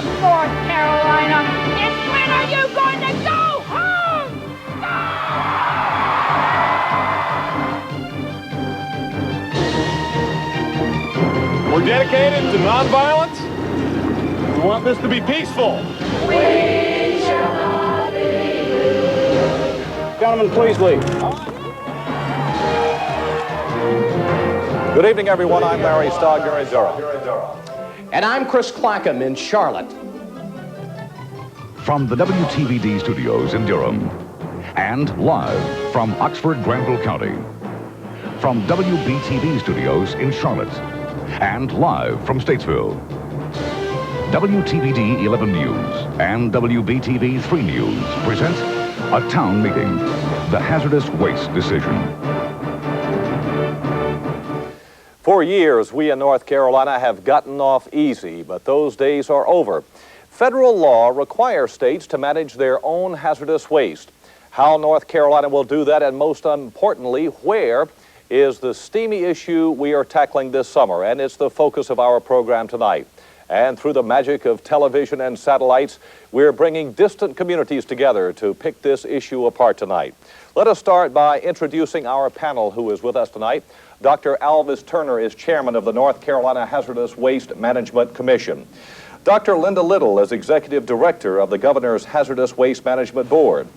of North Carolina. And when are you going to go home? We're dedicated to nonviolence. We want this to be peaceful. We shall not be moved. Gentlemen, please leave. Good evening, everyone. I'm Larry Stogner in Durham. And I'm Chris Clackham in Charlotte. From the WTVD studios in Durham and live from Oxford Granville County. From WBTV studios in Charlotte and live from Statesville. WTVD 11 News and WBTV 3 News present A Town Meeting, the hazardous waste decision. For years, we in North Carolina have gotten off easy, but those days are over. Federal law requires states to manage their own hazardous waste. How North Carolina will do that, and most importantly, where, is the steamy issue we are tackling this summer, and it's the focus of our program tonight. And through the magic of television and satellites, we're bringing distant communities together to pick this issue apart tonight. Let us start by introducing our panel who is with us tonight. Dr. Alvis Turner is chairman of the North Carolina Hazardous Waste Management Commission. Dr. Linda Little is executive director of the Governor's Hazardous Waste Management Board.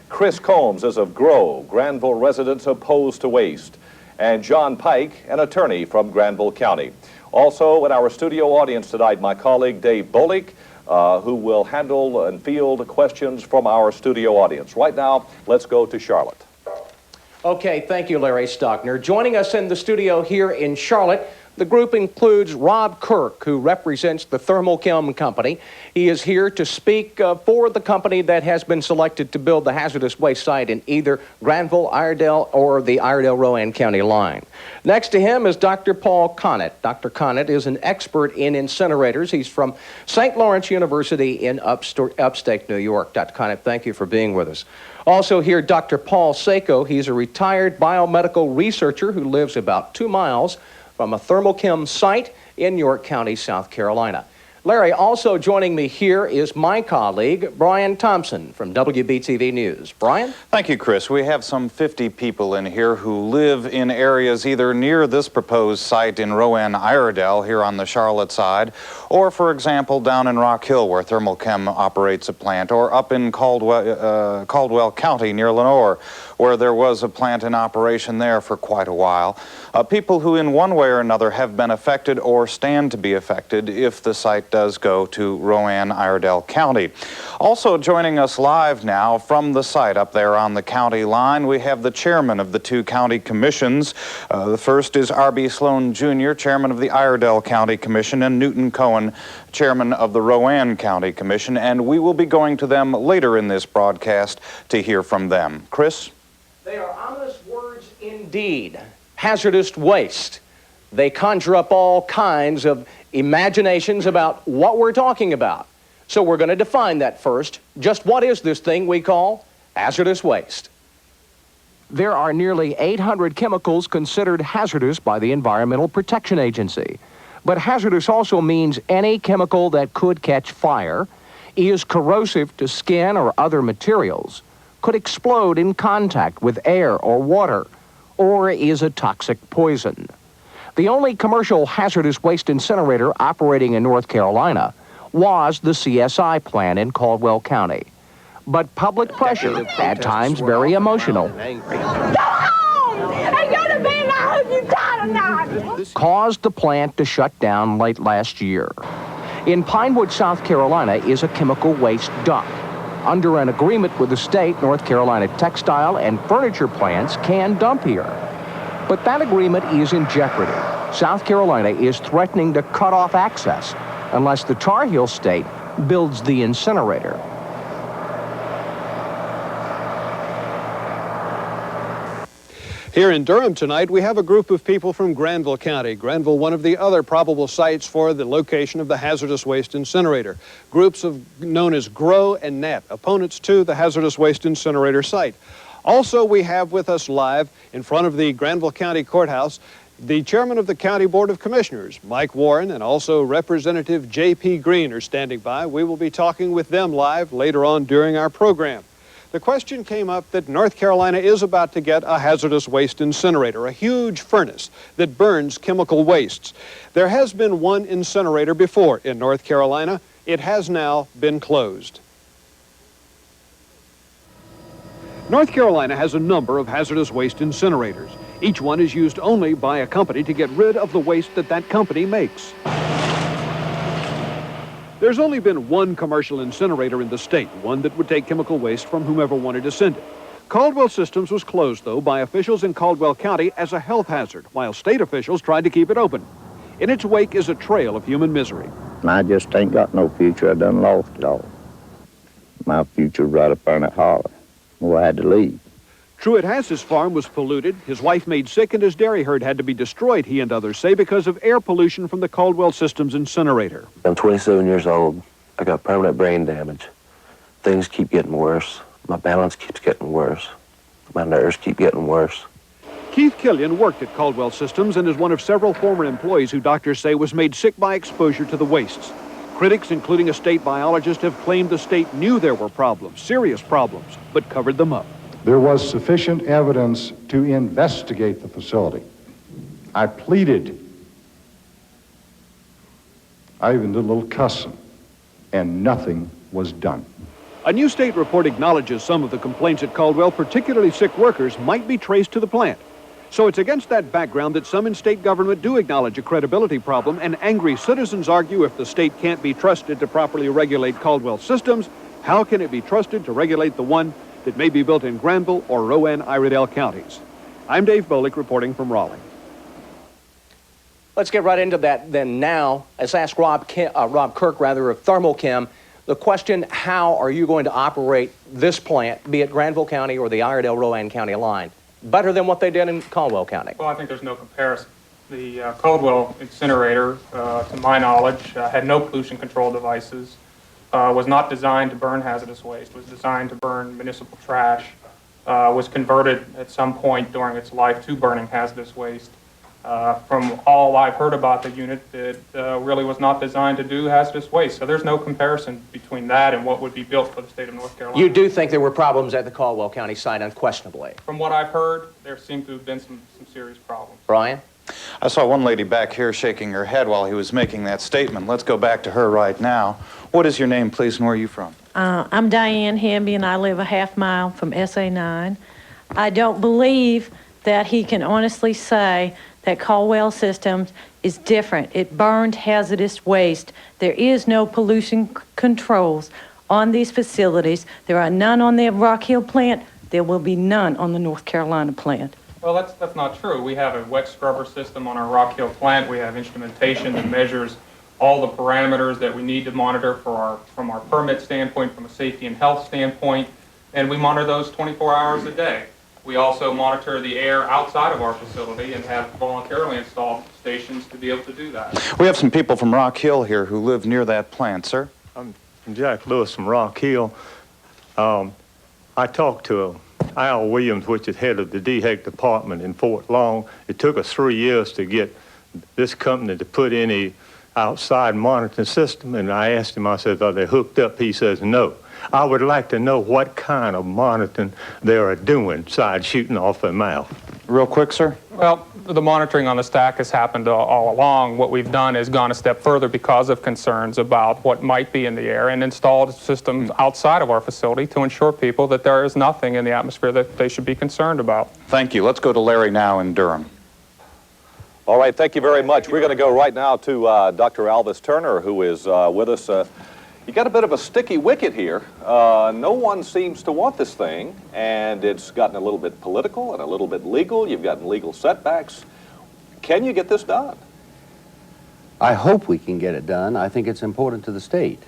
Chris Combs is of GROW, Granville Residents Opposed to Waste. And John Pike, an attorney from Granville County. Also in our studio audience tonight, my colleague Dave Bolick, who will handle and field questions from our studio audience. Right now, let's go to Charlotte. Okay, thank you, Larry Stockner. Joining us in the studio here in Charlotte, the group includes Rob Kirk, who represents the Thermochem Company. He is here to speak for the company that has been selected to build the hazardous waste site in either Granville, Iredell, or the Iredell-Rowan County line. Next to him is Dr. Paul Connett. Dr. Connett is an expert in incinerators. He's from St. Lawrence University in upstate New York. Dr. Connett, thank you for being with us. Also here, Dr. Paul Sako. He's a retired biomedical researcher who lives about 2 miles from a Thermochem site in York County, South Carolina. Larry, also joining me here is my colleague, Brian Thompson from WBTV News. Brian? Thank you, Chris. We have some 50 people in here who live in areas either near this proposed site in Rowan, Iredell, here on the Charlotte side, or, for example, down in Rock Hill, where Thermochem operates a plant, or up in Caldwell County near Lenoir, where there was a plant in operation there for quite a while. People who in one way or another have been affected or stand to be affected if the site does go to Rowan, Iredell County. Also joining us live now from the site up there on the county line, we have the chairman of the two county commissions. The first is R.B. Sloan Jr., chairman of the Iredell County Commission, and Newton Cohen, chairman of the Rowan County Commission, and we will be going to them later in this broadcast to hear from them. Chris? They are ominous words indeed. Hazardous waste. They conjure up all kinds of imaginations about what we're talking about. So we're going to define that first. Just what is this thing we call hazardous waste? There are nearly 800 chemicals considered hazardous by the Environmental Protection Agency. But hazardous also means any chemical that could catch fire, is corrosive to skin or other materials, could explode in contact with air or water, or is a toxic poison. The only commercial hazardous waste incinerator operating in North Carolina was the CSI plant in Caldwell County. But public pressure, at times very emotional, caused the plant to shut down late last year. In Pinewood, South Carolina is a chemical waste dump. Under an agreement with the state, North Carolina textile and furniture plants can dump here. But that agreement is in jeopardy. South Carolina is threatening to cut off access unless the Tar Heel State builds the incinerator. Here in Durham tonight, we have a group of people from Granville County. Granville, one of the other probable sites for the location of the hazardous waste incinerator. Groups known as GROW and NET, opponents to the hazardous waste incinerator site. Also, we have with us live in front of the Granville County Courthouse The chairman of the County Board of Commissioners, Mike Warren, and also Representative J.P. Green are standing by. We will be talking with them live later on during our program. The question came up that North Carolina is about to get a hazardous waste incinerator, a huge furnace that burns chemical wastes. There has been one incinerator before in North Carolina. It has now been closed. North Carolina has a number of hazardous waste incinerators. Each one is used only by a company to get rid of the waste that company makes. There's only been one commercial incinerator in the state, one that would take chemical waste from whomever wanted to send it. Caldwell Systems was closed, though, by officials in Caldwell County as a health hazard, while state officials tried to keep it open. In its wake is a trail of human misery. I just ain't got no future. I done lost it all. My future right up there in that holler. Well, I had to leave. Truett-Hass's farm was polluted, his wife made sick, and his dairy herd had to be destroyed, he and others say, because of air pollution from the Caldwell Systems incinerator. I'm 27 years old. I got permanent brain damage. Things keep getting worse. My balance keeps getting worse. My nerves keep getting worse. Keith Killian worked at Caldwell Systems and is one of several former employees who doctors say was made sick by exposure to the wastes. Critics, including a state biologist, have claimed the state knew there were problems, serious problems, but covered them up. There was sufficient evidence to investigate the facility. I pleaded. I even did a little cussing, and nothing was done. A new state report acknowledges some of the complaints at Caldwell, particularly sick workers, might be traced to the plant. So it's against that background that some in state government do acknowledge a credibility problem, and angry citizens argue if the state can't be trusted to properly regulate Caldwell Systems, how can it be trusted to regulate the one that may be built in Granville or Rowan-Iredell counties? I'm Dave Bolick reporting from Raleigh. Let's get right into that then now. Let's ask Rob Kirk of Thermochem the question, how are you going to operate this plant, be it Granville County or the Iredell-Rowan County line, better than what they did in Caldwell County? Well, I think there's no comparison. The Caldwell incinerator, to my knowledge, had no pollution control devices, was not designed to burn hazardous waste, was designed to burn municipal trash, was converted at some point during its life to burning hazardous waste. From all I've heard about the unit, it really was not designed to do hazardous waste. So there's no comparison between that and what would be built for the state of North Carolina. You do think there were problems at the Caldwell County site, unquestionably? From what I've heard, there seem to have been some serious problems. Brian? I saw one lady back here shaking her head while he was making that statement. Let's go back to her right now. What is your name, please, and where are you from? I'm Diane Hamby, and I live a half mile from SA9. I don't believe that he can honestly say that Caldwell Systems is different. It burned hazardous waste. There is no pollution controls on these facilities. There are none on the Rock Hill plant. There will be none on the North Carolina plant. Well, that's not true. We have a wet scrubber system on our Rock Hill plant. We have instrumentation that measures all the parameters that we need to monitor from our permit standpoint, from a safety and health standpoint, and we monitor those 24 hours a day. We also monitor the air outside of our facility and have voluntarily installed stations to be able to do that. We have some people from Rock Hill here who live near that plant, sir. I'm Jack Lewis from Rock Hill. I talked to Al Williams, which is head of the DHEC department in Fort Long. It took us 3 years to get this company to put in a outside monitoring system, and I asked him, I said, are they hooked up? He says, no. I would like to know what kind of monitoring they are doing besides shooting off their mouth. Real quick, sir. Well, the monitoring on the stack has happened all along. What we've done is gone a step further because of concerns about what might be in the air and installed systems outside of our facility to ensure people that there is nothing in the atmosphere that they should be concerned about. Thank you. Let's go to Larry now in Durham. All right, thank you very much. We're going to go right now to Dr. Alvis Turner, who is with us. You got a bit of a sticky wicket here. No one seems to want this thing, and it's gotten a little bit political and a little bit legal. You've gotten legal setbacks. Can you get this done? I hope we can get it done. I think it's important to the state.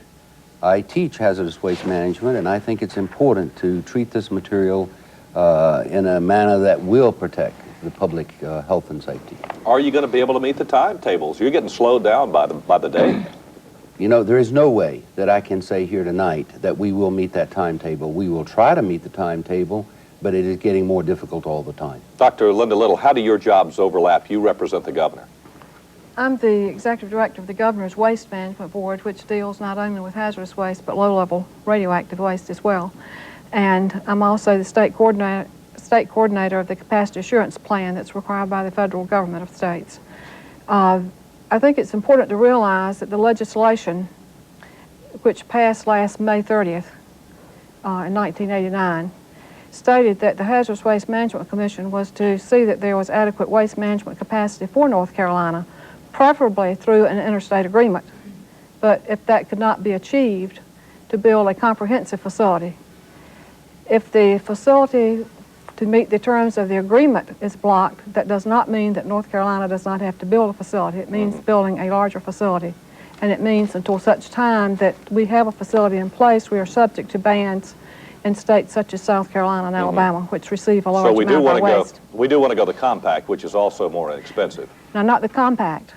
I teach hazardous waste management, and I think it's important to treat this material in a manner that will protect the public health and safety. Are you going to be able to meet the timetables? You're getting slowed down by the day. You know, there is no way that I can say here tonight that we will meet that timetable. We will try to meet the timetable. but it is getting more difficult all the time. Dr. Linda Little, how do your jobs overlap? You represent the governor. I'm the executive director of the Governor's Waste Management Board, which deals not only with hazardous waste, but low-level radioactive waste as well. And I'm also the state coordinator of the capacity assurance plan that's required by the federal government of states. I think it's important to realize that the legislation, which passed last May 30th in 1989, stated that the Hazardous Waste Management Commission was to see that there was adequate waste management capacity for North Carolina, preferably through an interstate agreement. But if that could not be achieved, to build a comprehensive facility. If the facility to meet the terms of the agreement is blocked, that does not mean that North Carolina does not have to build a facility. It means building a larger facility. And it means until such time that we have a facility in place, we are subject to bans in states such as South Carolina and Alabama, which receive a large amount of our waste. We do want to go the compact, which is also more inexpensive. No, not the compact.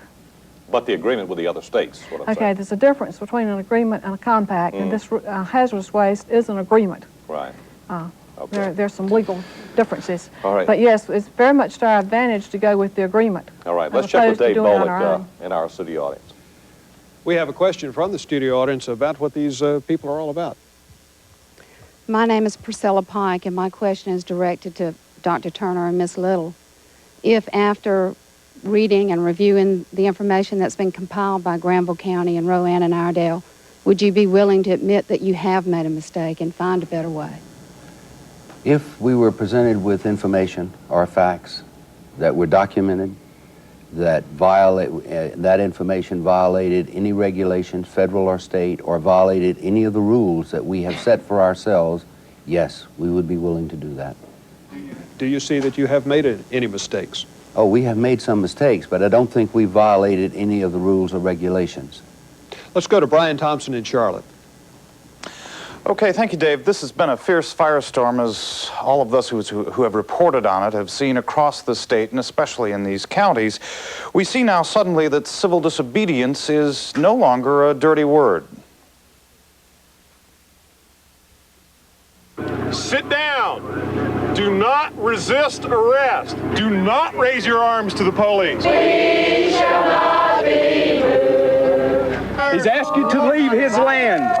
But the agreement with the other states, what I'm Okay, saying. there's a difference between an agreement and a compact, and this hazardous waste is an agreement. Right. Okay. There's some legal differences. All right. But yes, it's very much to our advantage to go with the agreement. All right, let's check with Dave Bolick in our studio audience. We have a question from the studio audience about what these people are all about. My name is Priscilla Pike, and my question is directed to Dr. Turner and Ms. Little. If after reading and reviewing the information that's been compiled by Granville County and Rowan and Iredell, would you be willing to admit that you have made a mistake and find a better way? If we were presented with information or facts that were documented, that that information violated any regulations, federal or state, or violated any of the rules that we have set for ourselves, yes, we would be willing to do that. Do you see that you have made any mistakes? Oh, we have made some mistakes, but I don't think we violated any of the rules or regulations. Let's go to Brian Thompson in Charlotte. Okay, thank you, Dave. This has been a fierce firestorm, as all of us who have reported on it have seen across the state, and especially in these counties. We see now suddenly that civil disobedience is no longer a dirty word. Sit down. Do not resist arrest. Do not raise your arms to the police. We shall not be moved. He's asked you to leave his land.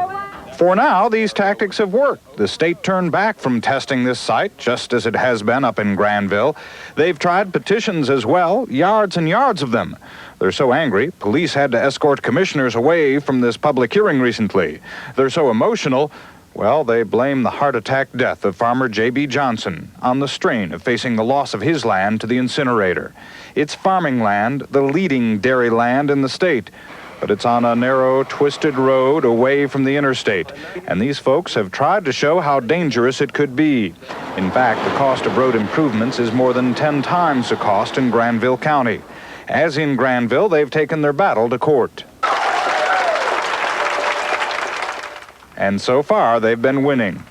For now, these tactics have worked. The state turned back from testing this site, just as it has been up in Granville. They've tried petitions as well, yards and yards of them. They're so angry, police had to escort commissioners away from this public hearing recently. They're so emotional, well, they blame the heart attack death of farmer J.B. Johnson on the strain of facing the loss of his land to the incinerator. It's farming land, the leading dairy land in the state. But it's on a narrow, twisted road away from the interstate, and these folks have tried to show how dangerous it could be. In fact, the cost of road improvements is more than 10 times the cost in Granville County. As in Granville, they've taken their battle to court. And so far, they've been winning.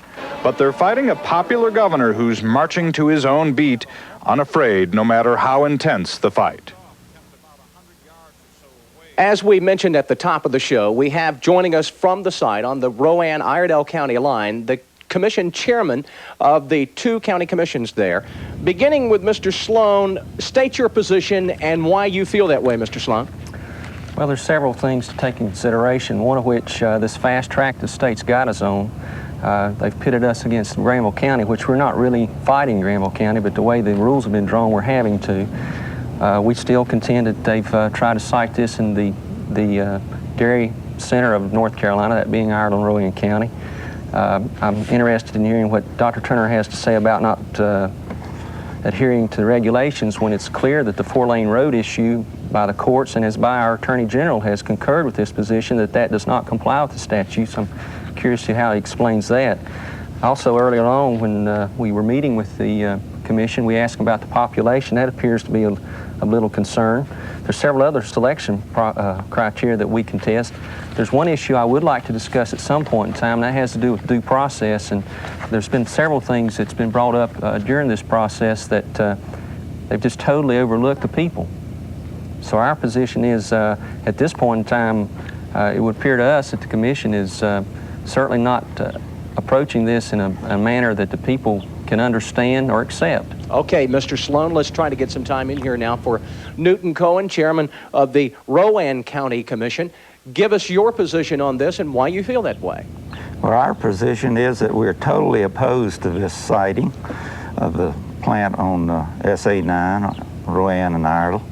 But they're fighting a popular governor who's marching to his own beat, unafraid no matter how intense the fight. As we mentioned at the top of the show, we have joining us from the site on the Rowan-Iredell County line, the commission chairman of the two county commissions there. Beginning with Mr. Sloan, state your position and why you feel that way, Mr. Sloan. Well, there's several things to take in consideration, one of which this fast track the state's got us on. They've pitted us against Granville County, which we're not really fighting Granville County, but the way the rules have been drawn, we're having to. We still contend that they've tried to cite this in the dairy center of North Carolina, that being Ireland, Rowan County. I'm interested in hearing what Dr. Turner has to say about not adhering to the regulations when it's clear that the 4-lane road issue by the courts and as by our Attorney General has concurred with this position that does not comply with the statutes. I'm curious to see how he explains that. Also, earlier on when we were meeting with the commission, we asked about the population. That appears to be a little concern. There's several other selection criteria that we contest. There's one issue I would like to discuss at some point in time, and that has to do with due process. And there's been several things that's been brought up during this process that they've just totally overlooked the people. So our position is, at this point in time, it would appear to us that the commission is certainly not approaching this in a manner that the people can understand or accept. Okay, Mr. Sloan, let's try to get some time in here now for Newton Cohen, chairman of the Rowan County Commission. Give us your position on this and why you feel that way. Well, our position is that we're totally opposed to this siting of the plant on SA9, Rowan and Iredell.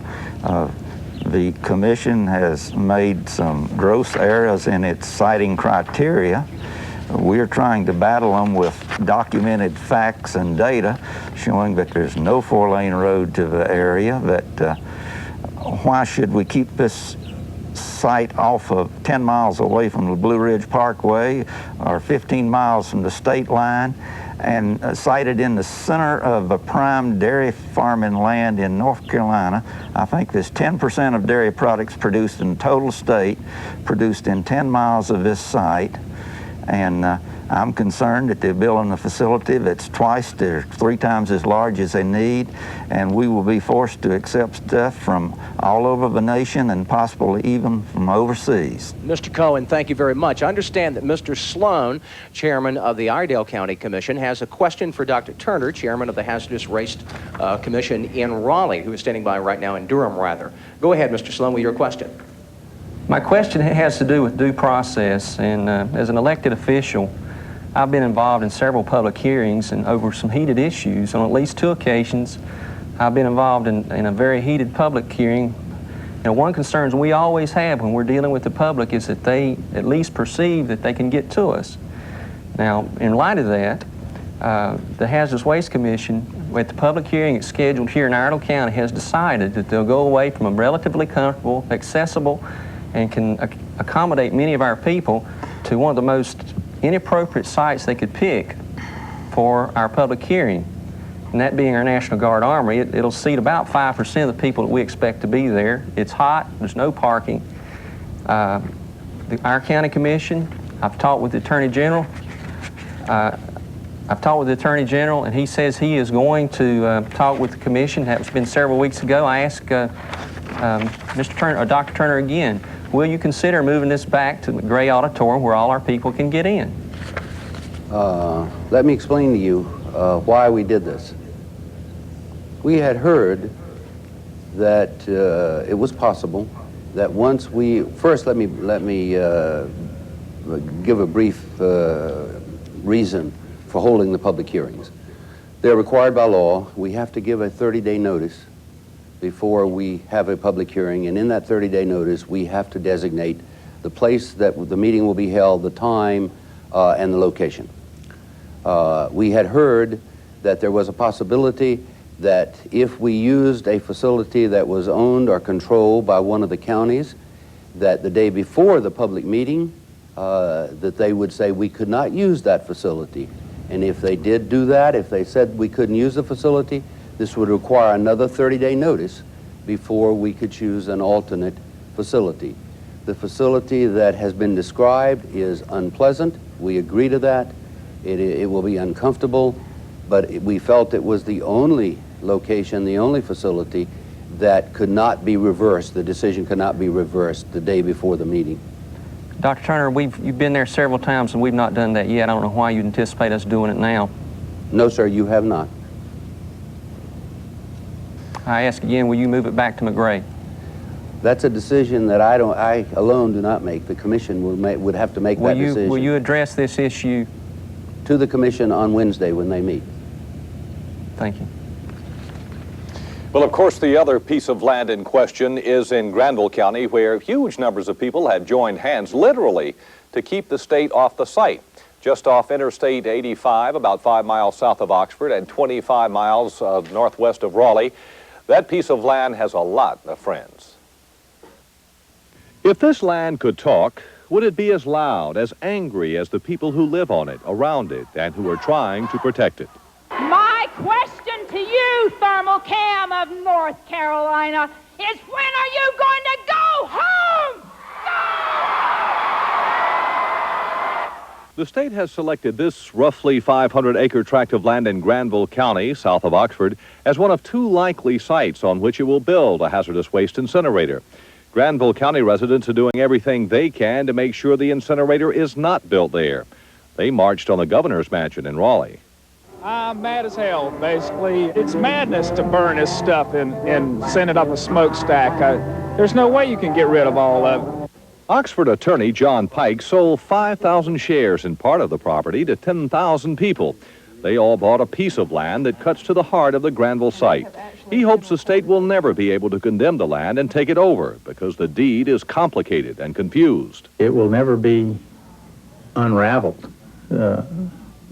The commission has made some gross errors in its siting criteria. We're trying to battle them with documented facts and data showing that there's no four-lane road to the area, that why should we keep this site off of 10 miles away from the Blue Ridge Parkway or 15 miles from the state line and sited in the center of a prime dairy farming land in North Carolina. I think there's 10% of dairy products produced in the total state produced in 10 miles of this site. And I'm concerned that they're building a facility that's twice to 3 times as large as they need, and we will be forced to accept stuff from all over the nation and possibly even from overseas. Mr. Cohen, thank you very much. I understand that Mr. Sloan, chairman of the Iredell County Commission, has a question for Dr. Turner, chairman of the Hazardous Waste Commission in Raleigh, who is standing by right now in Durham, rather. Go ahead, Mr. Sloan, with your question. My question has to do with due process, and as an elected official, I've been involved in several public hearings and over some heated issues. On at least 2 occasions, I've been involved in a very heated public hearing. One concern we always have when we're dealing with the public is that they at least perceive that they can get to us. Now, in light of that, the Hazardous Waste Commission, at the public hearing it's scheduled here in Iredell County, has decided that they'll go away from a relatively comfortable, accessible, and can accommodate many of our people to one of the most inappropriate sites they could pick for our public hearing, and that being our National Guard Armory. It'll seat about 5% of the people that we expect to be there. It's hot, there's no parking. Our county commission, I've talked with the Attorney General. And he says he is going to talk with the commission. That's been several weeks ago. I asked Mr. Turner, or Dr. Turner again, will you consider moving this back to the Gray Auditorium where all our people can get in? Let me explain to you why we did this. We had heard that it was possible that once we first let me give a brief reason for holding the public hearings. They're required by law. We have to give a 30-day notice before we have a public hearing, and in that 30-day notice we have to designate the place that the meeting will be held, the time, and the location. We had heard that there was a possibility that if we used a facility that was owned or controlled by one of the counties, that the day before the public meeting, that they would say we could not use that facility. And if they did do that, if they said we couldn't use the facility, this would require another 30-day notice before we could choose an alternate facility. The facility that has been described is unpleasant. We agree to that. It will be uncomfortable, but we felt it was the only location, the only facility that could not be reversed. The decision could not be reversed the day before the meeting. Dr. Turner, you've been there several times and we've not done that yet. I don't know why you anticipate us doing it now. No, sir, you have not. I ask again, will you move it back to McRae? That's a decision that I alone do not make. The commission would have to make that decision. Will you address this issue? To the commission on Wednesday when they meet. Thank you. Well, of course, the other piece of land in question is in Granville County, where huge numbers of people have joined hands, literally, to keep the state off the site. Just off Interstate 85, about 5 miles south of Oxford and 25 miles northwest of Raleigh. That piece of land has a lot of friends. If this land could talk, would it be as loud, as angry as the people who live on it, around it, and who are trying to protect it? My question to you, Thermal Cam of North Carolina, is when are you going to go home? The state has selected this roughly 500-acre tract of land in Granville County, south of Oxford, as one of 2 likely sites on which it will build a hazardous waste incinerator. Granville County residents are doing everything they can to make sure the incinerator is not built there. They marched on the governor's mansion in Raleigh. I'm mad as hell, basically. It's madness to burn this stuff and send it up a smokestack. There's no way you can get rid of all of it. Oxford attorney John Pike sold 5,000 shares in part of the property to 10,000 people. They all bought a piece of land that cuts to the heart of the Granville site. He hopes the state will never be able to condemn the land and take it over because the deed is complicated and confused. It will never be unraveled.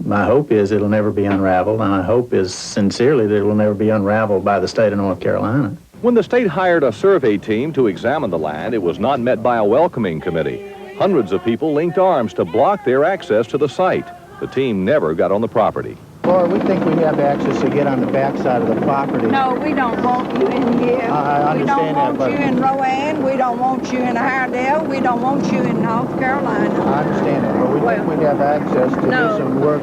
My hope is it'll never be unraveled, and my hope is sincerely that it will never be unraveled by the state of North Carolina. When the state hired a survey team to examine the land, it was not met by a welcoming committee. Hundreds of people linked arms to block their access to the site. The team never got on the property. Laura, we think we have access to get on the back side of the property. No, we don't want you in here. I understand that, We don't want you in Rowan. We don't want you in Iredell. We don't want you in North Carolina. I understand that, but we think we have access to do some work.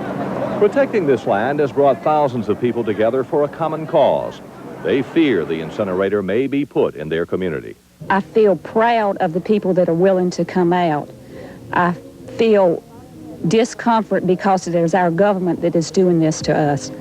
Protecting this land has brought thousands of people together for a common cause. They fear the incinerator may be put in their community. I feel proud of the people that are willing to come out. I feel discomfort because it is our government that is doing this to us.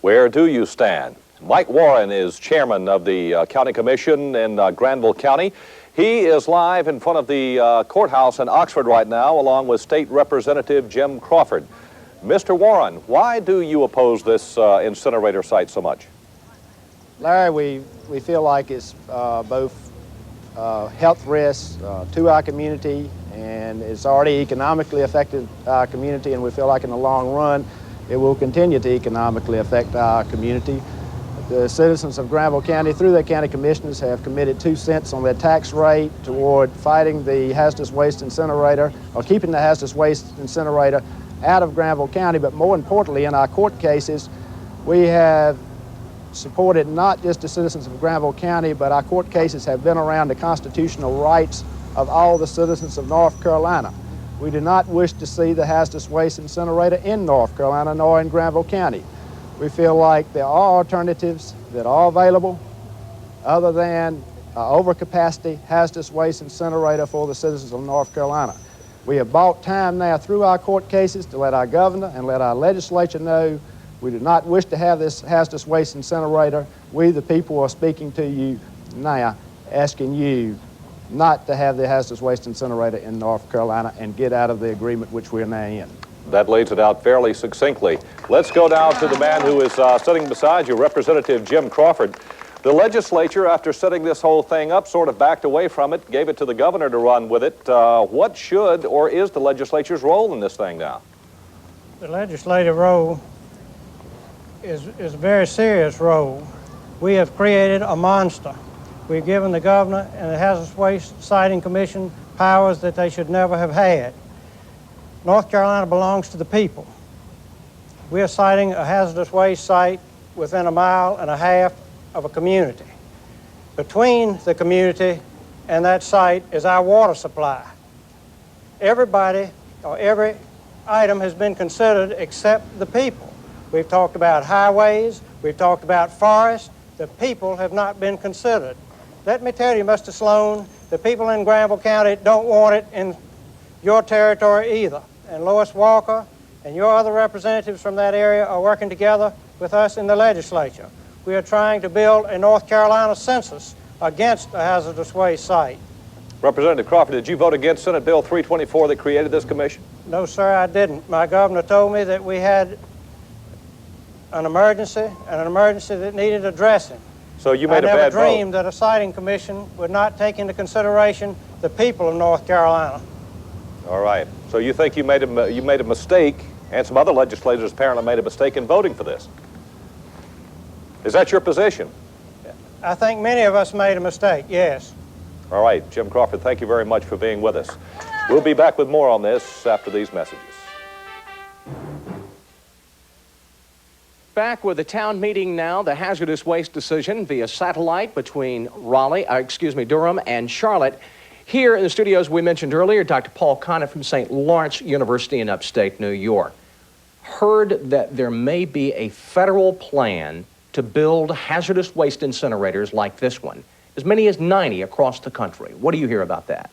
Where do you stand? Mike Warren is chairman of the county commission in Granville County. He is live in front of the courthouse in Oxford right now, along with State Representative Jim Crawford. Mr. Warren, why do you oppose this incinerator site so much? Larry, we feel like it's both health risks to our community, and it's already economically affected our community, and we feel like in the long run it will continue to economically affect our community. The citizens of Granville County, through their county commissioners, have committed 2 cents on their tax rate toward fighting the hazardous waste incinerator, or keeping the hazardous waste incinerator out of Granville County. But more importantly, in our court cases, we have supported not just the citizens of Granville County, but our court cases have been around the constitutional rights of all the citizens of North Carolina. We do not wish to see the hazardous waste incinerator in North Carolina nor in Granville County. We feel like there are alternatives that are available other than overcapacity hazardous waste incinerator for the citizens of North Carolina. We have bought time now through our court cases to let our governor and let our legislature know we do not wish to have this hazardous waste incinerator. We, the people, are speaking to you now, asking you not to have the hazardous waste incinerator in North Carolina and get out of the agreement which we are now in. That lays it out fairly succinctly. Let's go now to the man who is sitting beside you, Representative Jim Crawford. The legislature, after setting this whole thing up, sort of backed away from it, gave it to the governor to run with it. What should or is the legislature's role in this thing now? The legislative role is a very serious role. We have created a monster. We've given the governor and the Hazardous Waste Siting Commission powers that they should never have had. North Carolina belongs to the people. We are siting a hazardous waste site within 1.5 miles of a community. Between the community and that site is our water supply. Everybody, or every item has been considered except the people. We've talked about highways, we've talked about forests. The people have not been considered. Let me tell you, Mr. Sloan, the people in Granville County don't want it in your territory either. And Lois Walker and your other representatives from that area are working together with us in the legislature. We are trying to build a North Carolina census against a hazardous waste site. Representative Crawford, did you vote against Senate Bill 324 that created this commission? No, sir, I didn't. My governor told me that we had an emergency, and an emergency that needed addressing. So you made a bad vote. I never dreamed that a siting commission would not take into consideration the people of North Carolina. All right. So you think you made a mistake, and some other legislators apparently made a mistake in voting for this. Is that your position? I think many of us made a mistake, yes. All right. Jim Crawford, thank you very much for being with us. We'll be back with more on this after these messages. Back with the town meeting now, the hazardous waste decision via satellite between Durham and Charlotte. Here in the studios, we mentioned earlier, Dr. Paul Conant from St. Lawrence University in upstate New York. Heard that there may be a federal plan to build hazardous waste incinerators like this one, as many as 90 across the country. What do you hear about that?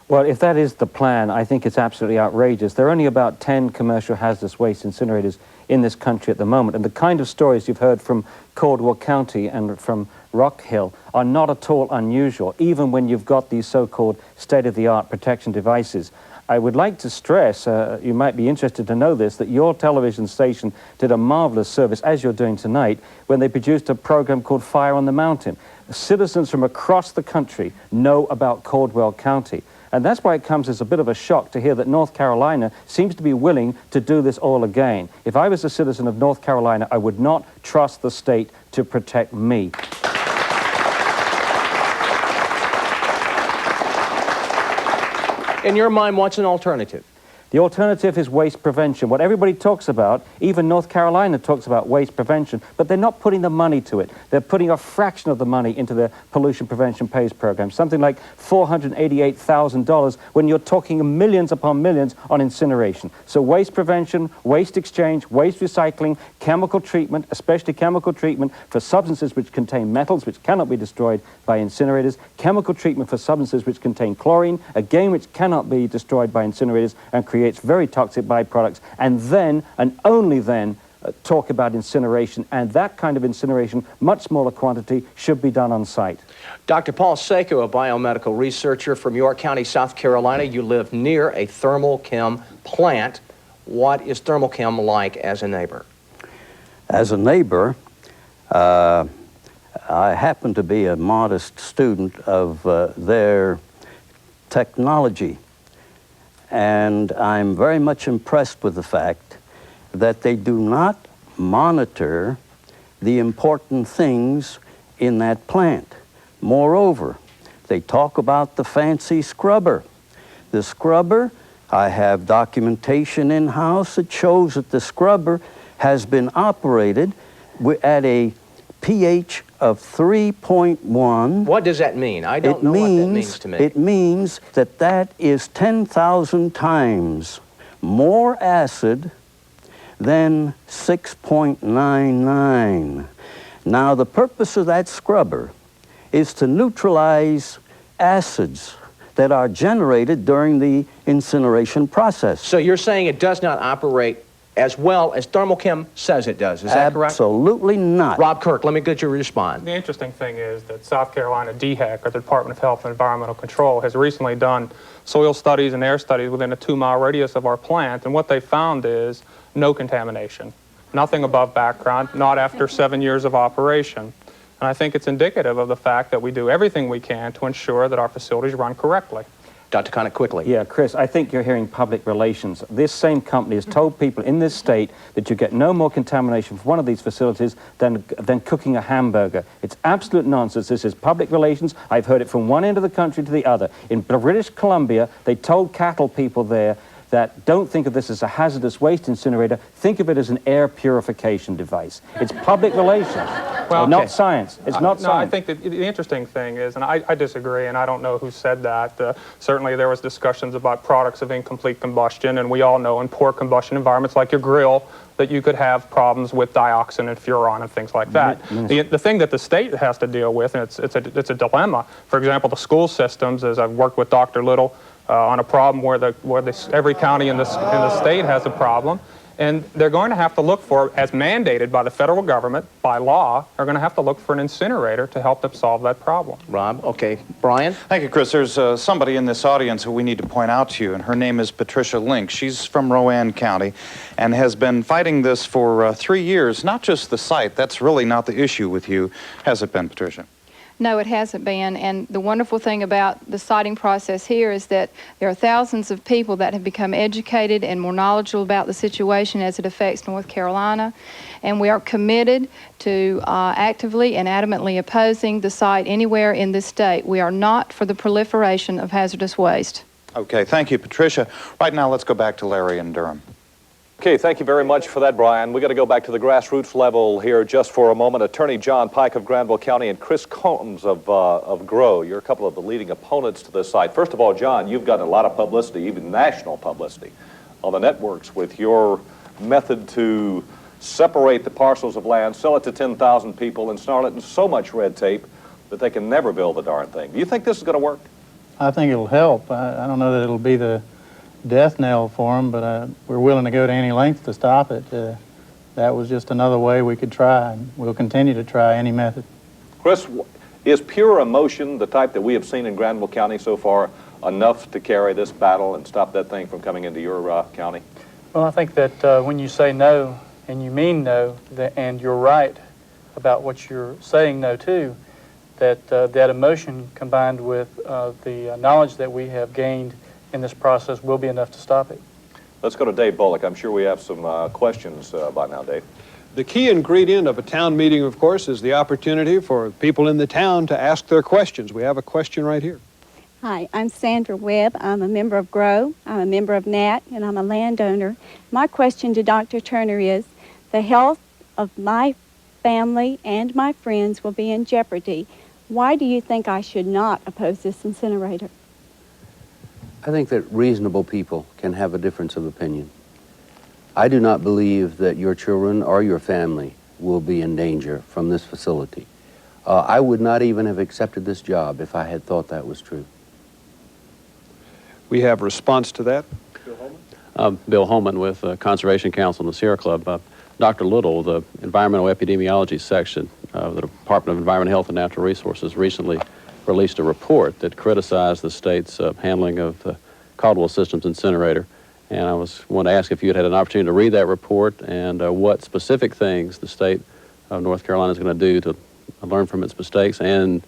Well, if that is the plan, I think it's absolutely outrageous. There are only about 10 commercial hazardous waste incinerators in this country at the moment, and the kind of stories you've heard from Caldwell County and from Rock Hill are not at all unusual, even when you've got these so-called state-of-the-art protection devices. I would like to stress, you might be interested to know this, that your television station did a marvelous service, as you're doing tonight, when they produced a program called Fire on the Mountain. Citizens from across the country know about Caldwell County. And that's why it comes as a bit of a shock to hear that North Carolina seems to be willing to do this all again. If I was a citizen of North Carolina, I would not trust the state to protect me. In your mind, what's an alternative? The alternative is waste prevention. What everybody talks about, even North Carolina talks about waste prevention, but they're not putting the money to it. They're putting a fraction of the money into their pollution prevention pays program, something like $488,000 when you're talking millions upon millions on incineration. So waste prevention, waste exchange, waste recycling, chemical treatment, especially chemical treatment for substances which contain metals which cannot be destroyed by incinerators, chemical treatment for substances which contain chlorine, again which cannot be destroyed by incinerators and creates very toxic byproducts, and then, and only then, talk about incineration, and that kind of incineration, much smaller quantity, should be done on site. Dr. Paul Sako, a biomedical researcher from York County, South Carolina. You live near a thermal chem plant. What is thermal chem like as a neighbor? As a neighbor, I happen to be a modest student of their technology. And I'm very much impressed with the fact that they do not monitor the important things in that plant. Moreover, they talk about the fancy scrubber. The scrubber, I have documentation in-house that shows that the scrubber has been operated at a pH of 3.1. What does that mean? I don't know what that means to me. It means that that is 10,000 times more acid than 6.99. Now, the purpose of that scrubber is to neutralize acids that are generated during the incineration process. So you're saying it does not operate as well as thermal chem says it does. Is that correct? Absolutely not. Rob Kirk, let me get you to respond. The interesting thing is that South Carolina DHEC, or the Department of Health and Environmental Control, has recently done soil studies and air studies within a 2-mile radius of our plant, and what they found is no contamination. Nothing above background, not after 7 years of operation. And I think it's indicative of the fact that we do everything we can to ensure that our facilities run correctly. Dr. Connick, quickly. Yeah, Chris, I think you're hearing public relations. This same company has told people in this state that you get no more contamination from one of these facilities than cooking a hamburger. It's absolute nonsense. This is public relations. I've heard it from one end of the country to the other. In British Columbia, they told cattle people there that don't think of this as a hazardous waste incinerator, think of it as an air purification device. It's public relations, well, not science. It's not no, science. I think that the interesting thing is, and I disagree, and I don't know who said that, certainly there was discussions about products of incomplete combustion, and we all know in poor combustion environments like your grill that you could have problems with dioxin and furon and things like that. The thing that the state has to deal with, and it's a dilemma, for example, the school systems, as I've worked with Dr. Little, on a problem where every county in the state has a problem, and they're going to have to look for, as mandated by the federal government, by law, are going to have to look for an incinerator to help them solve that problem. Rob, okay. Brian? Thank you, Chris. There's somebody in this audience who we need to point out to you, and her name is Patricia Link. She's from Rowan County and has been fighting this for 3 years. Not just the site. That's really not the issue with you, has it been, Patricia? No, it hasn't been, and the wonderful thing about the siting process here is that there are thousands of people that have become educated and more knowledgeable about the situation as it affects North Carolina, and we are committed to actively and adamantly opposing the site anywhere in this state. We are not for the proliferation of hazardous waste. Okay, thank you, Patricia. Right now, let's go back to Larry in Durham. Okay, thank you very much for that, Brian. We've got to go back to the grassroots level here just for a moment. Attorney John Pike of Granville County and Chris Combs of GROW. You're a couple of the leading opponents to this site. First of all, John, you've gotten a lot of publicity, even national publicity, on the networks with your method to separate the parcels of land, sell it to 10,000 people, and snarl it in so much red tape that they can never build the darn thing. Do you think this is going to work? I think it'll help. I don't know that it'll be the death knell for them, but we're willing to go to any length to stop it. That was just another way we could try, and we'll continue to try any method. Chris, is pure emotion, the type that we have seen in Granville County so far, enough to carry this battle and stop that thing from coming into your county? Well, I think that when you say no and you mean no, and you're right about what you're saying no to, that that emotion combined with the knowledge that we have gained in this process will be enough to stop it. Let's go to Dave Bullock. I'm sure we have some questions by now, Dave. The key ingredient of a town meeting, of course, is the opportunity for people in the town to ask their questions. We have a question right here. Hi, I'm Sandra Webb. I'm a member of GROW, I'm a member of NAT, and I'm a landowner. My question to Dr. Turner is, the health of my family and my friends will be in jeopardy. Why do you think I should not oppose this incinerator? I think that reasonable people can have a difference of opinion. I do not believe that your children or your family will be in danger from this facility. I would not even have accepted this job if I had thought that was true. We have a response to that. Bill Holman with Conservation Council and the Sierra Club. Dr. Little, the Environmental Epidemiology section of the Department of Environment, Health, and Natural Resources recently released a report that criticized the state's handling of the Caldwell Systems incinerator. And I wanted to ask if you had an opportunity to read that report and what specific things the state of North Carolina is going to do to learn from its mistakes. And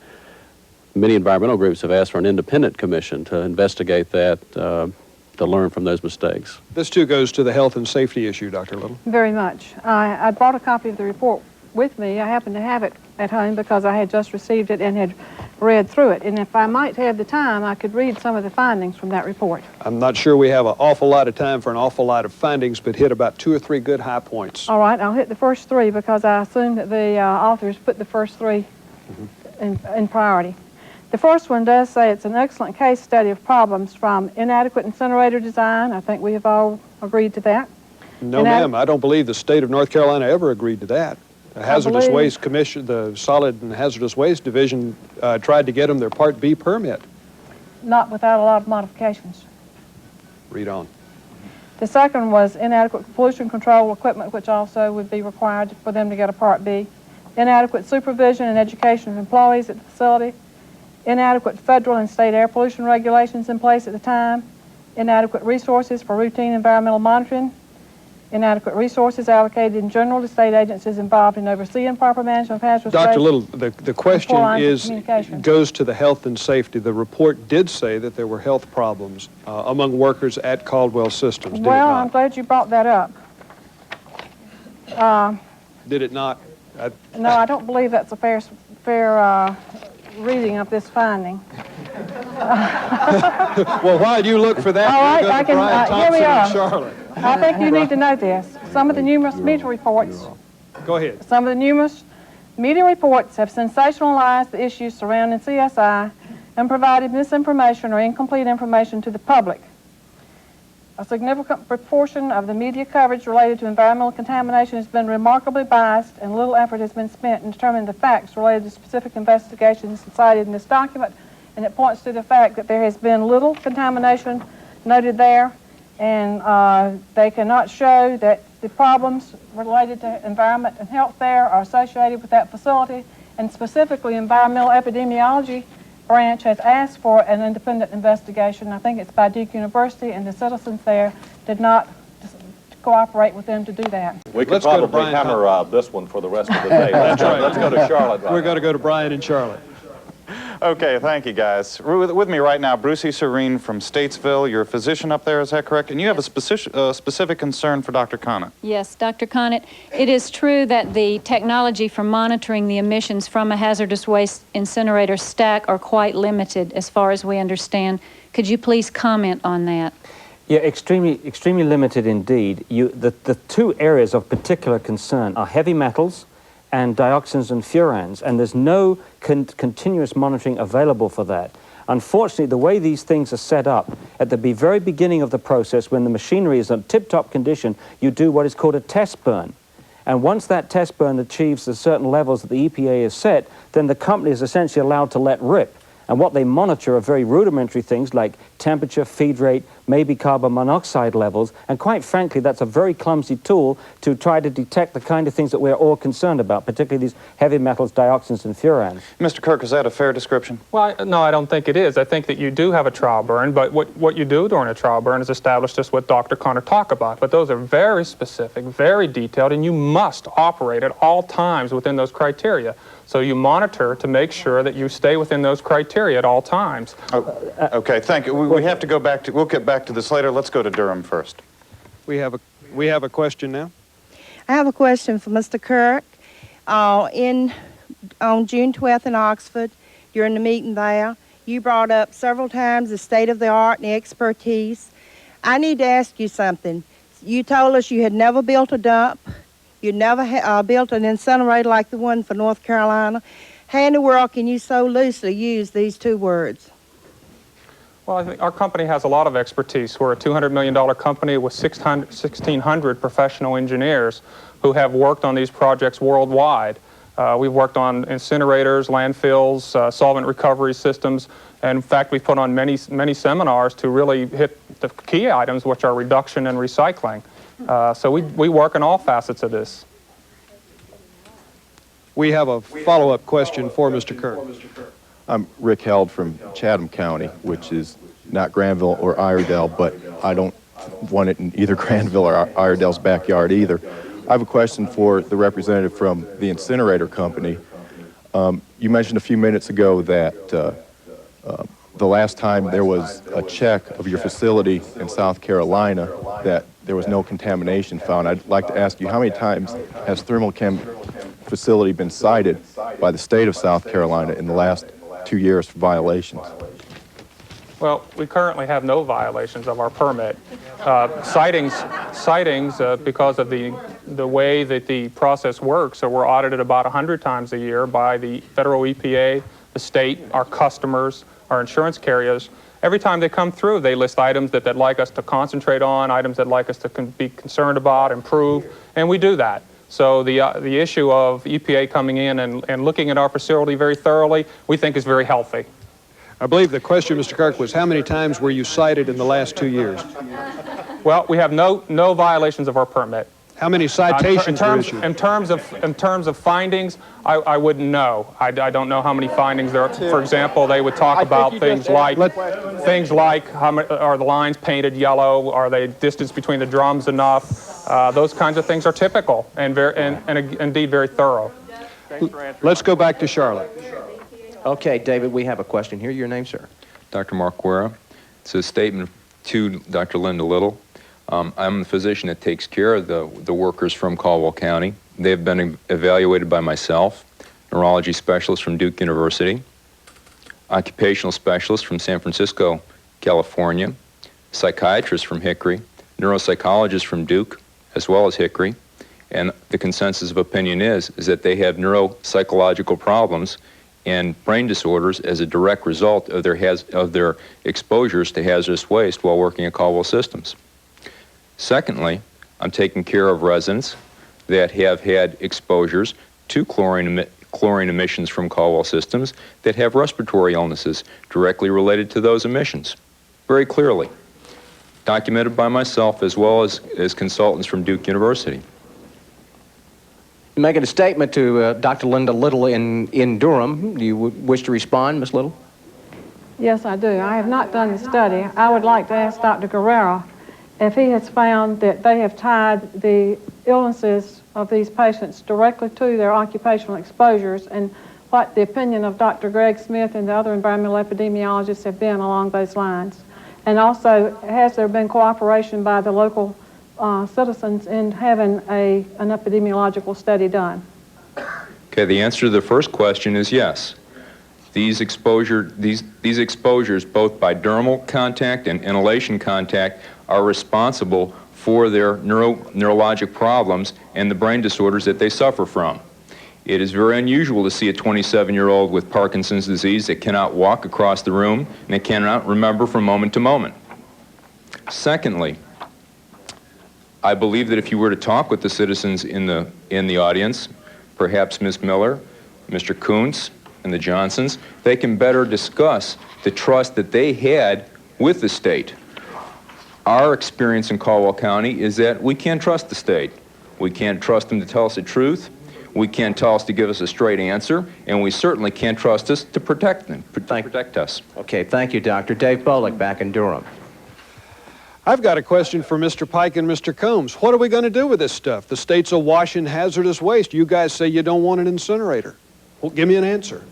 many environmental groups have asked for an independent commission to investigate that, to learn from those mistakes. This too goes to the health and safety issue, Dr. Little. Very much. I brought a copy of the report with me. I happened to have it at home because I had just received it and had read through it. And if I might have the time, I could read some of the findings from that report. I'm not sure we have an awful lot of time for an awful lot of findings, but hit about 2 or 3 good high points. All right, I'll hit the first 3 because I assume that the authors put the first 3 in priority. The first one does say it's an excellent case study of problems from inadequate incinerator design. I think we have all agreed to that. No, ma'am, I don't believe the state of North Carolina ever agreed to that. The Hazardous Waste Commission, the Solid and Hazardous Waste Division tried to get them their Part B permit. Not without a lot of modifications. Read on. The second was inadequate pollution control equipment, which also would be required for them to get a Part B. Inadequate supervision and education of employees at the facility. Inadequate federal and state air pollution regulations in place at the time. Inadequate resources for routine environmental monitoring. Inadequate resources allocated in general to state agencies involved in overseeing proper management of hazardous waste. Dr. Little, the question goes to the health and safety. The report did say that there were health problems among workers at Caldwell Systems, did it not? I'm glad you brought that up. Did it not? No, I don't believe that's a fair reading of this finding. Well, while you look for that, all right, I can, here we are. Charlotte. I think you need to know this. Some of the numerous media reports. Go ahead. Some of the numerous media reports have sensationalized the issues surrounding CSI and provided misinformation or incomplete information to the public. A significant proportion of the media coverage related to environmental contamination has been remarkably biased, and little effort has been spent in determining the facts related to specific investigations cited in this document, and it points to the fact that there has been little contamination noted there, and they cannot show that the problems related to environment and health there are associated with that facility, and specifically environmental epidemiology branch has asked for an independent investigation. I think it's by Duke University, and the citizens there did not cooperate with them to do that. We could probably hammer this one for the rest of the day. That's right. Let's go to Charlotte. We're going to go to Brian and Charlotte. Okay, thank you, guys. With me right now, Brucey Serene from Statesville. You're a physician up there, is that correct? And you have a specific concern for Dr. Conant. Yes, Dr. Conant, it is true that the technology for monitoring the emissions from a hazardous waste incinerator stack are quite limited, as far as we understand. Could you please comment on that? Yeah, extremely limited indeed. The 2 areas of particular concern are heavy metals and dioxins and furans, and there's no continuous monitoring available for that. Unfortunately, the way these things are set up, at the very beginning of the process, when the machinery is in tip-top condition, you do what is called a test burn. And once that test burn achieves the certain levels that the EPA has set, then the company is essentially allowed to let rip. And what they monitor are very rudimentary things like temperature, feed rate, maybe carbon monoxide levels, and quite frankly, that's a very clumsy tool to try to detect the kind of things that we're all concerned about, particularly these heavy metals, dioxins, and furans. Mr. Kirk, is that a fair description? Well, no, I don't think it is. I think that you do have a trial burn, but what you do during a trial burn is establish just what Dr. Connor talked about. But those are very specific, very detailed, and you must operate at all times within those criteria. So you monitor to make sure that you stay within those criteria at all times. Okay, thank you. We have to go back to, we'll get back to this later. Let's go to Durham first. We have a question now. I have a question for Mr. Kirk. On June 12th in Oxford, during the meeting there, you brought up several times the state of the art and the expertise. I need to ask you something. You told us you had never built a dump. You never built an incinerator like the one for North Carolina. How in the world can you so loosely use these two words? Well, I think our company has a lot of expertise. We're a $200 million company with 1,600 professional engineers who have worked on these projects worldwide. We've worked on incinerators, landfills, solvent recovery systems, and in fact, we've put on many seminars to really hit the key items, which are reduction and recycling. So we work in all facets of this. We have a follow-up question for Mr. Kirk. I'm Rick Held from Chatham County, which is not Granville or Iredell, but I don't want it in either Granville or Iredell's backyard either. I have a question for the representative from the incinerator company. You mentioned a few minutes ago that the last time there was a check of your facility in South Carolina that there was no contamination found. I'd like to ask you, how many times has Thermochem facility been cited by the state of South Carolina in the last 2 years for violations? Well, we currently have no violations of our permit. Sightings, because of the way that the process works, so we're audited about 100 times a year by the federal EPA, the state, our customers, our insurance carriers. Every time they come through, they list items that they'd like us to concentrate on, items they'd like us to be concerned about, improve, and we do that. So the issue of EPA coming in and looking at our facility very thoroughly, we think is very healthy. I believe the question, Mr. Kirk, was how many times were you cited in the last 2 years? Well, we have no violations of our permit. How many citations were issued? In terms of findings, I wouldn't know. I don't know how many findings there are. For example, they would talk about things like how many, are the lines painted yellow? Are the distance between the drums enough? Those kinds of things are typical and indeed very thorough. Let's go back to Charlotte. Okay, David, we have a question here. Your name, sir? Dr. Mark Guerra. It's a statement to Dr. Linda Little. I'm the physician that takes care of the workers from Caldwell County. They've been evaluated by myself, neurology specialist from Duke University, occupational specialist from San Francisco, California, psychiatrist from Hickory, neuropsychologist from Duke, as well as Hickory. And the consensus of opinion is that they have neuropsychological problems and brain disorders as a direct result of their exposures to hazardous waste while working at Caldwell Systems. Secondly, I'm taking care of residents that have had exposures to chlorine emissions from Caldwell Systems that have respiratory illnesses directly related to those emissions, very clearly, documented by myself as well as consultants from Duke University. Making a statement to Dr. Linda Little in Durham. Do you wish to respond, Ms. Little? Yes, I do. I have not done the study. I would like to ask Dr. Guerrero if he has found that they have tied the illnesses of these patients directly to their occupational exposures, and what the opinion of Dr. Greg Smith and the other environmental epidemiologists have been along those lines. And also, has there been cooperation by the local citizens in having an epidemiological study done? Okay, the answer to the first question is yes. These exposures, both by dermal contact and inhalation contact, are responsible for their neurologic problems and the brain disorders that they suffer from. It is very unusual to see a 27-year-old with Parkinson's disease that cannot walk across the room and that cannot remember from moment to moment. Secondly, I believe that if you were to talk with the citizens in the audience, perhaps Ms. Miller, Mr. Kuntz, and the Johnsons, they can better discuss the trust that they had with the state. Our experience in Caldwell County is that we can't trust the state. We can't trust them to tell us the truth. We can't tell us to give us a straight answer, and we certainly can't trust us to protect them, protect us. Okay, thank you, Doctor. Dave Bullock, back in Durham. I've got a question for Mr. Pike and Mr. Combs. What are we going to do with this stuff? The state's awash in hazardous waste. You guys say you don't want an incinerator. Well, give me an answer.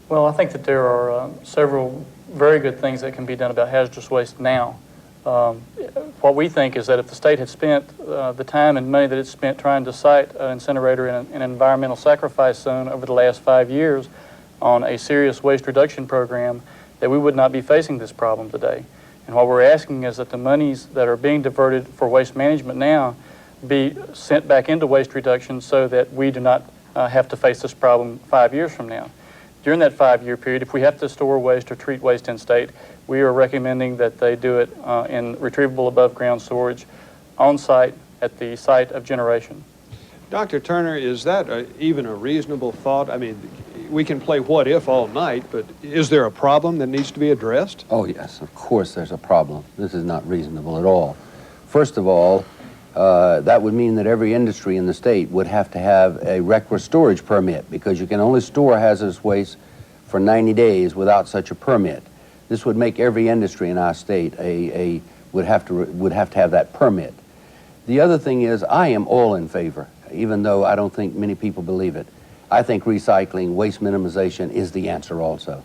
Well, I think that there are several very good things that can be done about hazardous waste now. What we think is that if the state had spent the time and money that it's spent trying to site an incinerator in an environmental sacrifice zone over the last 5 years on a serious waste reduction program, that we would not be facing this problem today. And what we're asking is that the monies that are being diverted for waste management now be sent back into waste reduction so that we do not have to face this problem 5 years from now. During that 5-year period, if we have to store waste or treat waste in state, we are recommending that they do it in retrievable above ground storage on site at the site of generation. Dr. Turner, is that even a reasonable thought? I mean, we can play what if all night, but is there a problem that needs to be addressed? Oh, yes, of course there's a problem. This is not reasonable at all. First of all, that would mean that every industry in the state would have to have a record storage permit, because you can only store hazardous waste for 90 days without such a permit. This would make every industry in our state would have to have that permit. The other thing is, I am all in favor, even though I don't think many people believe it. I think recycling, waste minimization is the answer also.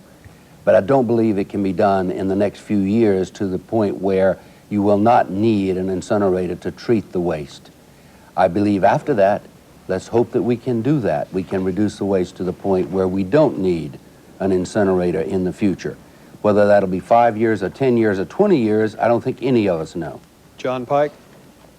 But I don't believe it can be done in the next few years to the point where you will not need an incinerator to treat the waste. I believe after that, let's hope that we can do that. We can reduce the waste to the point where we don't need an incinerator in the future. Whether that'll be 5 years or 10 years or 20 years, I don't think any of us know. John Pike?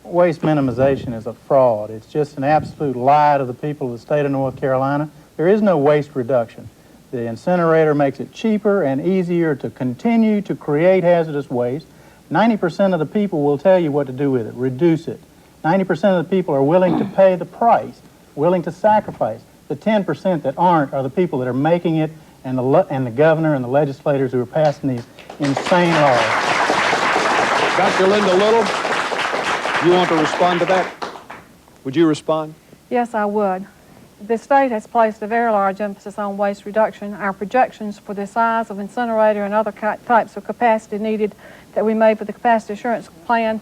Waste minimization is a fraud. It's just an absolute lie to the people of the state of North Carolina. There is no waste reduction. The incinerator makes it cheaper and easier to continue to create hazardous waste. 90% of the people will tell you what to do with it, reduce it. 90% of the people are willing to pay the price, willing to sacrifice. The 10% that aren't are the people that are making it, and the governor and the legislators who are passing these insane laws. Dr. Linda Little, you want to respond to that? Would you respond? Yes, I would. The state has placed a very large emphasis on waste reduction. Our projections for the size of incinerator and other types of capacity needed that we made for the capacity assurance plan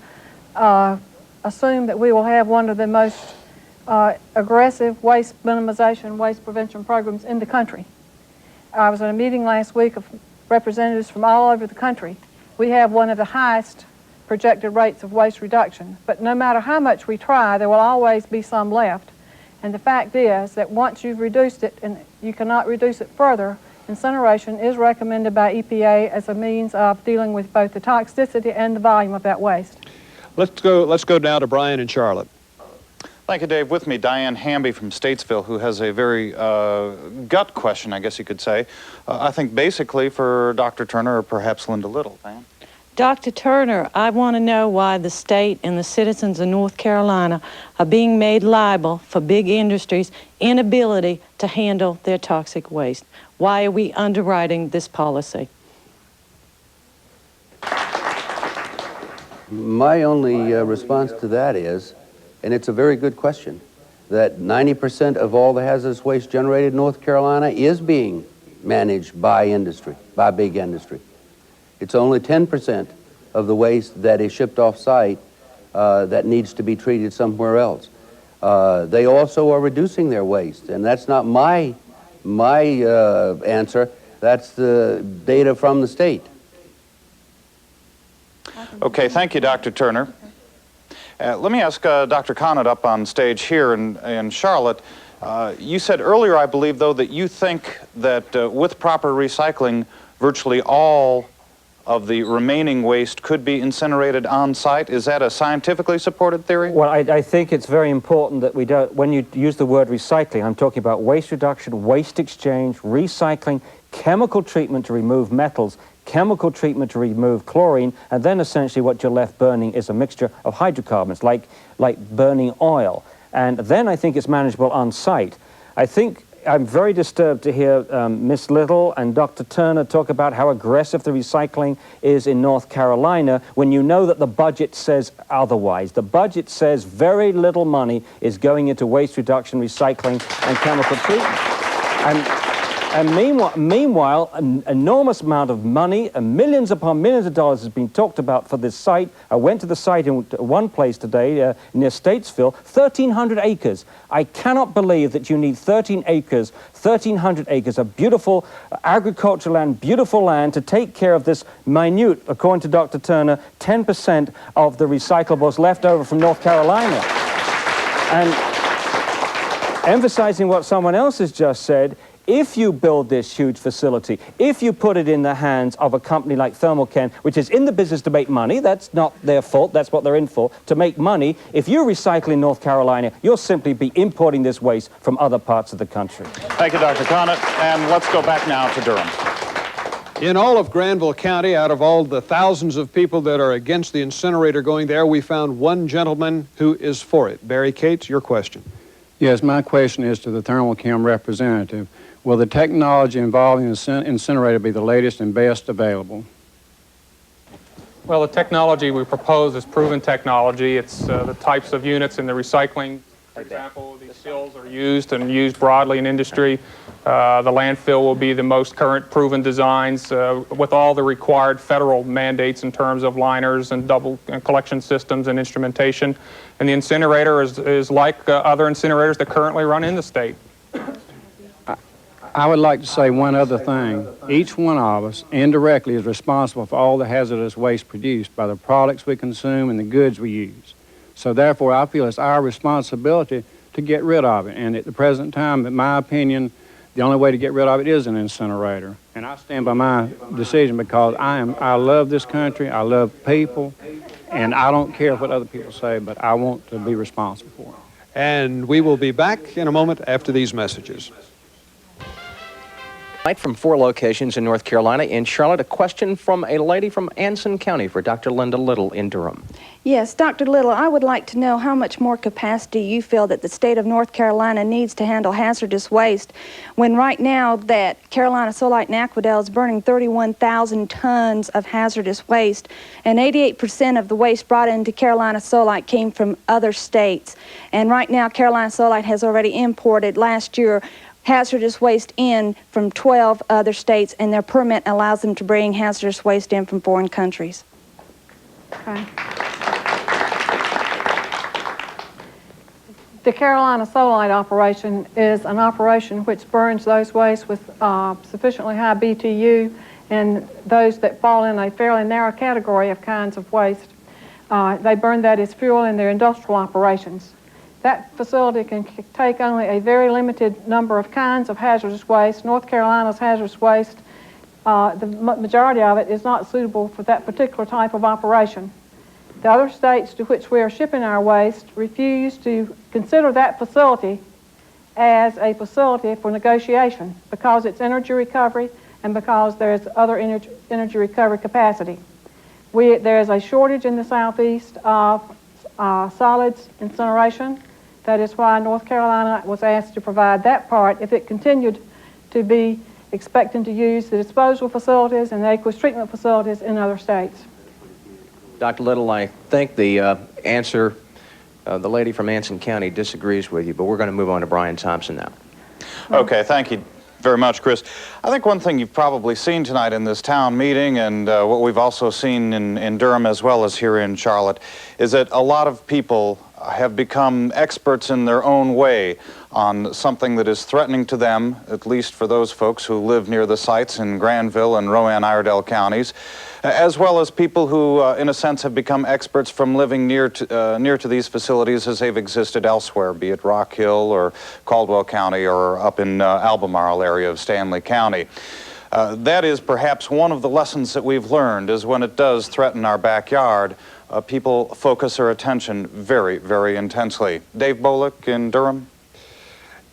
assume that we will have one of the most aggressive waste minimization, waste prevention programs in the country. I was at a meeting last week of representatives from all over the country. We have one of the highest projected rates of waste reduction, but no matter how much we try, there will always be some left. And the fact is that once you've reduced it and you cannot reduce it further, incineration is recommended by EPA as a means of dealing with both the toxicity and the volume of that waste. Let's go now to Brian and Charlotte. Thank you, Dave. With me, Diane Hamby from Statesville, who has a very gut question, I guess you could say. I think basically for Dr. Turner or perhaps Linda Little. Diane? Dr. Turner, I want to know why the state and the citizens of North Carolina are being made liable for big industries' inability to handle their toxic waste. Why are we underwriting this policy? My only response to that is, and it's a very good question, that 90% of all the hazardous waste generated in North Carolina is being managed by industry, by big industry. It's only 10% of the waste that is shipped off-site that needs to be treated somewhere else. They also are reducing their waste, and that's not my answer. That's the data from the state. Okay, thank you, Dr. Turner. Let me ask Dr. Conant up on stage here in Charlotte. You said earlier, I believe, though, that you think that with proper recycling, virtually all of the remaining waste could be incinerated on site. Is that a scientifically supported theory? Well, I think it's very important that we don't, when you use the word recycling, I'm talking about waste reduction, waste exchange, recycling, chemical treatment to remove metals, chemical treatment to remove chlorine, and then essentially what you're left burning is a mixture of hydrocarbons, like burning oil. And then I think it's manageable on site. I think I'm very disturbed to hear Ms. Little and Dr. Turner talk about how aggressive the recycling is in North Carolina when you know that the budget says otherwise. The budget says very little money is going into waste reduction, recycling, and chemical treatment. And meanwhile, an enormous amount of money, millions upon millions of dollars has been talked about for this site. I went to the site in one place today near Statesville, 1,300 acres. I cannot believe that you need 13 acres, 1,300 acres of beautiful agricultural land, beautiful land to take care of this minute, according to Dr. Turner, 10% of the recyclables left over from North Carolina. And emphasizing what someone else has just said, if you build this huge facility, if you put it in the hands of a company like Thermalchem, which is in the business to make money, that's not their fault, that's what they're in for, to make money, if you recycle in North Carolina, you'll simply be importing this waste from other parts of the country. Thank you, Dr. Conant. And let's go back now to Durham. In all of Granville County, out of all the thousands of people that are against the incinerator going there, we found one gentleman who is for it. Barry Cates, your question. Yes, my question is to the Thermalchem representative. Will the technology involving the incinerator be the latest and best available? Well, the technology we propose is proven technology. It's the types of units in the recycling. For example, these seals are used and used broadly in industry. The landfill will be the most current proven designs with all the required federal mandates in terms of liners and double collection systems and instrumentation. And the incinerator is like other incinerators that currently run in the state. I would like to say one other thing. Each one of us indirectly is responsible for all the hazardous waste produced by the products we consume and the goods we use. So therefore, I feel it's our responsibility to get rid of it. And at the present time, in my opinion, the only way to get rid of it is an incinerator. And I stand by my decision because I love this country, I love people, and I don't care what other people say, but I want to be responsible for it. And we will be back in a moment after these messages. From 4 locations in North Carolina. In Charlotte, a question from a lady from Anson County for Dr. Linda Little in Durham. Yes, Dr. Little, I would like to know how much more capacity you feel that the state of North Carolina needs to handle hazardous waste when right now that Carolina Solite and Aquadel is burning 31,000 tons of hazardous waste, and 88% of the waste brought into Carolina Solite came from other states. And right now Carolina Solite has already imported last year hazardous waste in from 12 other states, and their permit allows them to bring hazardous waste in from foreign countries. Okay. The Carolina Solite operation is an operation which burns those wastes with sufficiently high BTU and those that fall in a fairly narrow category of kinds of waste. They burn that as fuel in their industrial operations. That facility can take only a very limited number of kinds of hazardous waste. North Carolina's hazardous waste, the majority of it is not suitable for that particular type of operation. The other states to which we are shipping our waste refuse to consider that facility as a facility for negotiation because it's energy recovery and because there's other energy recovery capacity. There is a shortage in the southeast of solids incineration. That is why North Carolina was asked to provide that part if it continued to be expecting to use the disposal facilities and the aqueous treatment facilities in other states. Dr. Little, I think the answer, the lady from Anson County disagrees with you, but we're going to move on to Brian Thompson now. Okay, thank you very much, Chris. I think one thing you've probably seen tonight in this town meeting and what we've also seen in Durham as well as here in Charlotte is that a lot of people have become experts in their own way on something that is threatening to them, at least for those folks who live near the sites in Granville and Rowan-Iredell counties, as well as people who, in a sense, have become experts from living near to these facilities as they've existed elsewhere, be it Rock Hill or Caldwell County or up in Albemarle area of Stanley County. That is perhaps one of the lessons that we've learned is when it does threaten our backyard, people focus their attention very, very intensely. Dave Bullock in Durham.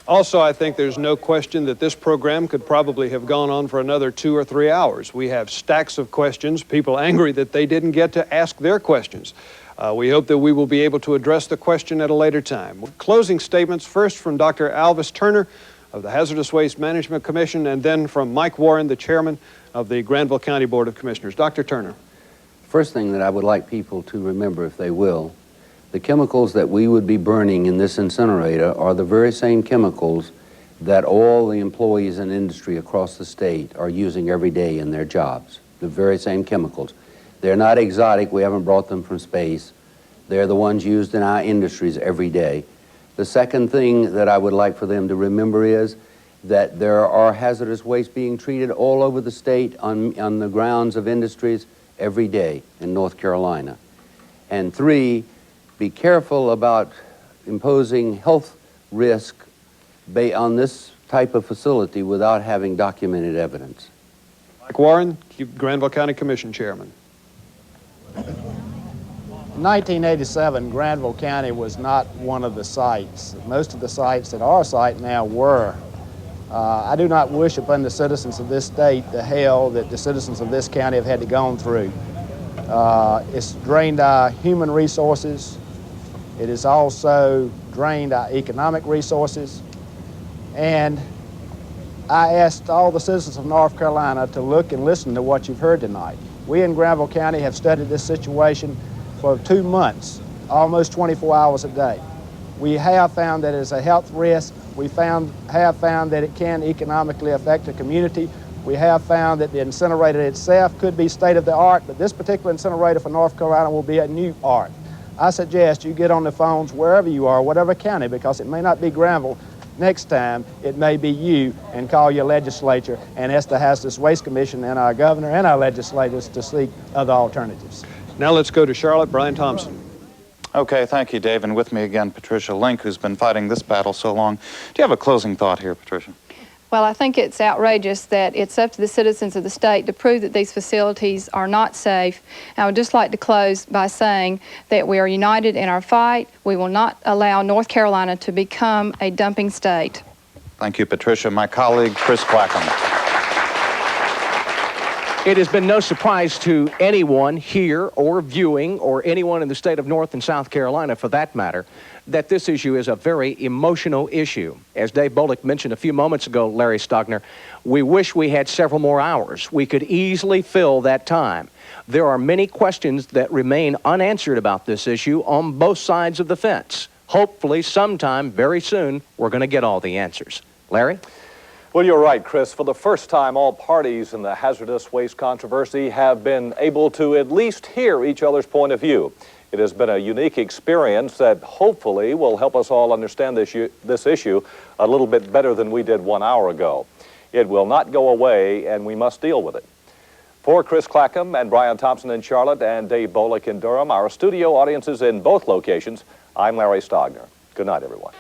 Also, I think there's no question that this program could probably have gone on for another 2 or 3 hours. We have stacks of questions, people angry that they didn't get to ask their questions. We hope that we will be able to address the question at a later time. Closing statements first from Dr. Alvis Turner, of the Hazardous Waste Management Commission, and then from Mike Warren, the chairman of the Granville County Board of Commissioners. Dr. Turner. First thing that I would like people to remember, if they will, the chemicals that we would be burning in this incinerator are the very same chemicals that all the employees in industry across the state are using every day in their jobs. The very same chemicals. They're not exotic. We haven't brought them from space. They're the ones used in our industries every day. The second thing that I would like for them to remember is that there are hazardous waste being treated all over the state on the grounds of industries every day in North Carolina. And three, be careful about imposing health risk on this type of facility without having documented evidence. Mike Warren, Granville County Commission Chairman. In 1987, Granville County was not one of the sites. Most of the sites at our site now were. I do not wish upon the citizens of this state the hell that the citizens of this county have had to go through. It's drained our human resources. It has also drained our economic resources. And I asked all the citizens of North Carolina to look and listen to what you've heard tonight. We in Granville County have studied this situation for 2 months, almost 24 hours a day. We have found that it's a health risk. We have found that it can economically affect the community. We have found that the incinerator itself could be state-of-the-art, but this particular incinerator for North Carolina will be a new art. I suggest you get on the phones wherever you are, whatever county, because it may not be Granville. Next time, it may be you, and call your legislature and ask the Hazardous Waste Commission and our governor and our legislators to seek other alternatives. Now let's go to Charlotte. Brian Thompson. Okay, thank you, Dave. And with me again, Patricia Link, who's been fighting this battle so long. Do you have a closing thought here, Patricia? Well, I think it's outrageous that it's up to the citizens of the state to prove that these facilities are not safe. I would just like to close by saying that we are united in our fight. We will not allow North Carolina to become a dumping state. Thank you, Patricia. My colleague, Chris Clackham. It has been no surprise to anyone here or viewing, or anyone in the state of North and South Carolina for that matter, that this issue is a very emotional issue. As Dave Bolick mentioned a few moments ago, Larry Stogner, we wish we had several more hours. We could easily fill that time. There are many questions that remain unanswered about this issue on both sides of the fence. Hopefully, sometime very soon, we're going to get all the answers. Larry? Well, you're right, Chris. For the first time, all parties in the hazardous waste controversy have been able to at least hear each other's point of view. It has been a unique experience that hopefully will help us all understand this issue a little bit better than we did 1 hour ago. It will not go away, and we must deal with it. For Chris Clackham and Brian Thompson in Charlotte and Dave Bolick in Durham, our studio audiences in both locations, I'm Larry Stogner. Good night, everyone.